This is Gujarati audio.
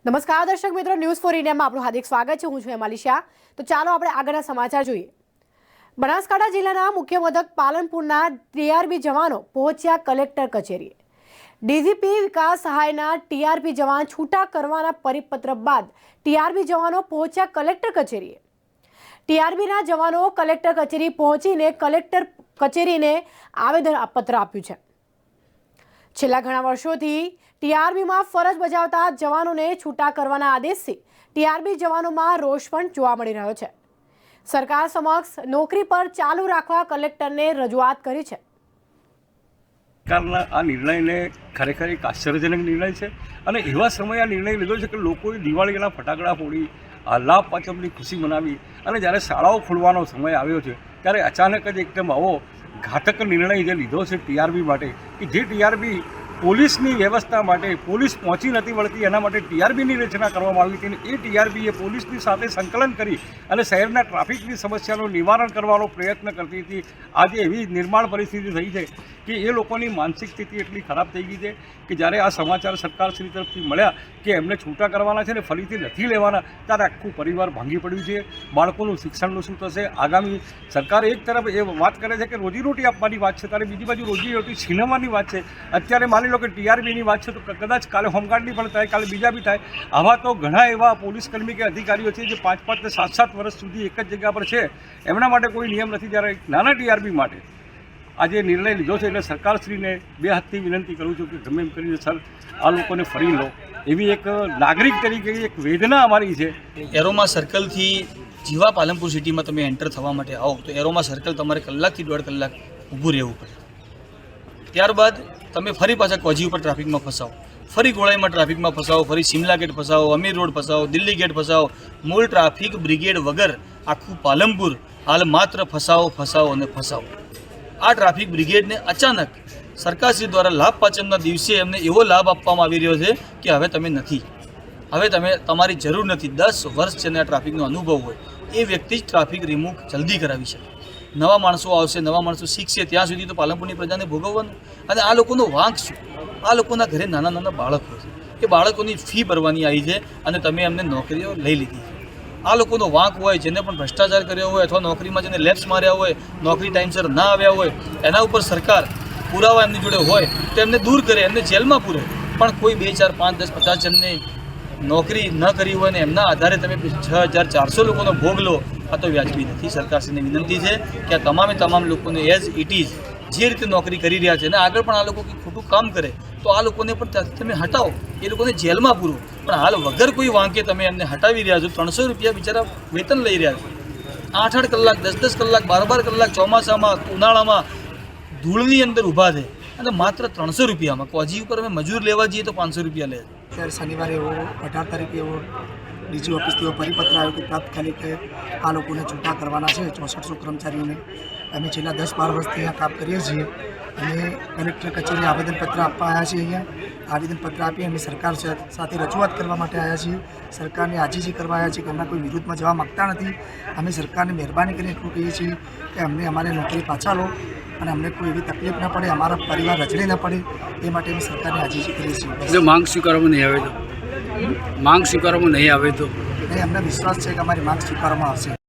નમસ્કાર દર્શક મિત્રો, ન્યૂઝ ફોર ઇન્ડિયામાં આપનું હાર્દિક સ્વાગત છે। હું છું હેમાલી શાહ। તો ચાલો આપણે આગળના સમાચાર જોઈએ। બનાસકાંઠા જિલ્લાના મુખ્ય મથક પાલનપુરના ટીઆરબી જવાનો પહોંચ્યા કલેક્ટર કચેરીએ। ડીજીપી વિકાસ સહાયના ટીઆરબી જવાન છૂટા કરવાના પરિપત્ર બાદ ટીઆરબી જવાનો પહોંચ્યા કલેક્ટર કચેરીએ। ટીઆરબીના જવાનો કલેક્ટર કચેરી પહોંચીને કલેક્ટર કચેરીને આવેદનપત્ર આપ્યું છે। છેલ્લા ઘણા વર્ષોથી ટીઆરબીમાં ફરજ બજાવતા જવાનોને છૂટા કરવાના આદેશથી ટીઆરબી જવાનોમાં રોષ પણ જોવા મળી રહ્યો છે। સરકાર સમક્ષ નોકરી પર ચાલુ રાખવા કલેક્ટરને રજૂઆત કરી છે। સરકારના આ નિર્ણયને ખરેખર એક આશ્ચર્યજનક નિર્ણય છે અને એવા સમયે આ નિર્ણય લીધો છે કે લોકોએ દિવાળીના ફટાકડા ફોડી લાભ પાંચમની ખુશી મનાવી અને જ્યારે શાળાઓ ખોલવાનો સમય આવ્યો છે ત્યારે અચાનક જ એકદમ આવો ઘાતક નિર્ણય જે લીધો છે ટીઆરબી માટે કે જે ટીઆરબી પોલીસની વ્યવસ્થા માટે પોલીસ પહોંચી નથી વળતી એના માટે ટીઆરબીની રચના કરવામાં આવી હતી અને એ ટીઆરબીએ પોલીસની સાથે સંકલન કરી અને શહેરના ટ્રાફિકની સમસ્યાનું નિવારણ કરવાનો પ્રયત્ન કરતી હતી। આજે એવી નિર્માણ પરિસ્થિતિ થઈ છે કે એ લોકોની માનસિક સ્થિતિ એટલી ખરાબ થઈ ગઈ છે કે જ્યારે આ સમાચાર સરકારશ્રી તરફથી મળ્યા કે એમને છૂટા કરવાના છે ને ફરીથી નથી લેવાના ત્યારે આખું પરિવાર ભાંગી પડ્યું છે। બાળકોનું શિક્ષણનું શું થશે? આગામી સરકાર એક તરફ એ વાત કરે છે કે રોજીરોટી આપવાની વાત છે ત્યારે બીજી બાજુ રોજીરોટી છીનવવાની વાત છે। અત્યારે માની લો કે ટીઆરબીની વાત છે તો કદાચ કાલે હોમગાર્ડની પણ થાય, કાલે બીજા બી થાય। આવા તો ઘણા એવા પોલીસકર્મી કે અધિકારીઓ છે જે 5-5 ને 7-7 વર્ષ સુધી એક જ જગ્યા પર છે, એમના માટે કોઈ નિયમ નથી। ત્યારે નાના ટીઆરબી માટે આજે નિર્ણય લીધો છે એટલે સરકારશ્રીને બે હાથથી વિનંતી કરું છું કે ગમે એમ કરીને સર આ લોકોને ફરી લો, એવી એક નાગરિક તરીકે એક વેદના અમારી છે। એરોમા સર્કલથી જીવા પાલનપુર સિટીમાં તમે એન્ટર થવા માટે આવો તો એરોમા સર્કલ તમારે કલાકથી 1.5 કલાક ઊભું રહેવું પડે। ત્યારબાદ તમે ફરી પાછા કોજી ઉપર ટ્રાફિકમાં ફસાવો, ફરી ગોળાઈમાં ટ્રાફિકમાં ફસાવો, ફરી સિમલા ગેટ ફસાવો, અમીર રોડ ફસાવો, દિલ્હી ગેટ ફસાવો। મૂળ ટ્રાફિક બ્રિગેડ વગર આખું પાલનપુર હાલ માત્ર ફસાવો અને ફસાવો। આ ટ્રાફિક બ્રિગેડને અચાનક સરકારશ્રી દ્વારા લાભ પાંચમના દિવસે એમને એવો લાભ આપવામાં આવી રહ્યો છે કે હવે તમે નથી, હવે તમારી જરૂર નથી। 10 વર્ષ જેને આ ટ્રાફિકનો અનુભવ હોય એ વ્યક્તિ જ ટ્રાફિક રિમૂવ જલ્દી કરાવી શકે। નવા માણસો આવશે, નવા માણસો શીખશે, ત્યાં સુધી તો પાલનપુરની પ્રજાને ભોગવવાનું। અને આ લોકોનો વાંક શું? આ લોકોના ઘરે નાના નાના બાળકો છે, એ બાળકોની ફી ભરવાની આવી છે અને તમે એમને નોકરીઓ લઈ લીધી। આ લોકોનો વાંક હોય, જેને પણ ભ્રષ્ટાચાર કર્યો હોય અથવા નોકરીમાં જેને લેપ્સ માર્યા હોય, નોકરી ટાઈમસર ના આવ્યા હોય, એના ઉપર સરકાર પુરાવા એમની જોડે હોય તો એમને દૂર કરે, એમને જેલમાં પૂરે। પણ કોઈ 2, 4, 5, 10, 50 જણને નોકરી ન કરી હોય ને એમના આધારે તમે 6400 લોકોનો ભોગ લો, આ તો વ્યાજબી નથી। સરકારશ્રીને વિનંતી છે કે આ તમામ લોકોને એઝ ઇટ ઇઝ જે રીતે નોકરી કરી રહ્યા છે અને આગળ પણ આ લોકો કંઈ ખોટું કામ કરે તો આ લોકોને પણ ત્યાંથી તમે હટાવો, એ લોકોને જેલમાં પૂરો। પણ હાલ વગર કોઈ વાંકે તમે એમને હટાવી રહ્યા છો। 300 રૂપિયા બિચારા વેતન લઈ રહ્યા છે, 8-8 કલાક, 10-10 કલાક, 12-12 કલાક ચોમાસામાં ઉનાળામાં ધૂળની અંદર ઊભા છે અને માત્ર 300 રૂપિયામાં કોજી ઉપર અમે મજૂર લેવા જઈએ તો 500 રૂપિયા લે છે। ત્યારે શનિવારે એવો 18 તારીખે એવો ડીજી ઓફિસથી એવો પરિપત્ર આવ્યો કે તાત્કાલિક આ લોકોને છૂટા કરવાના છે, 6400 કર્મચારીઓને। અમે છેલ્લા 10-12 વર્ષથી અહીંયા કામ કરીએ છીએ અને કલેક્ટર કચેરીએ આવેદનપત્ર આપવા આવ્યા છીએ। અહીંયા આવેદનપત્ર આપી અમે સરકાર સાથે રજૂઆત કરવા માટે આવ્યા છીએ, સરકારને આજીજી કરવા આવ્યા છીએ કે અમને કોઈ વિરુદ્ધમાં જવા માગતા નથી। અમે સરકારને મહેરબાની કરીને એટલું કહીએ છીએ કે અમને અમારે નોકરી પાછા લો અને અમને કોઈ એવી તકલીફ ના પડે, અમારા પરિવાર રચડી ના પડે, એ માટે અમે સરકારને આજીજી કરીએ છીએ। માંગ સ્વીકારવામાં નહીં આવે તો માંગ સ્વીકારવામાં નહીં આવે તો અમને વિશ્વાસ છે કે અમારી માંગ સ્વીકારવામાં આવશે।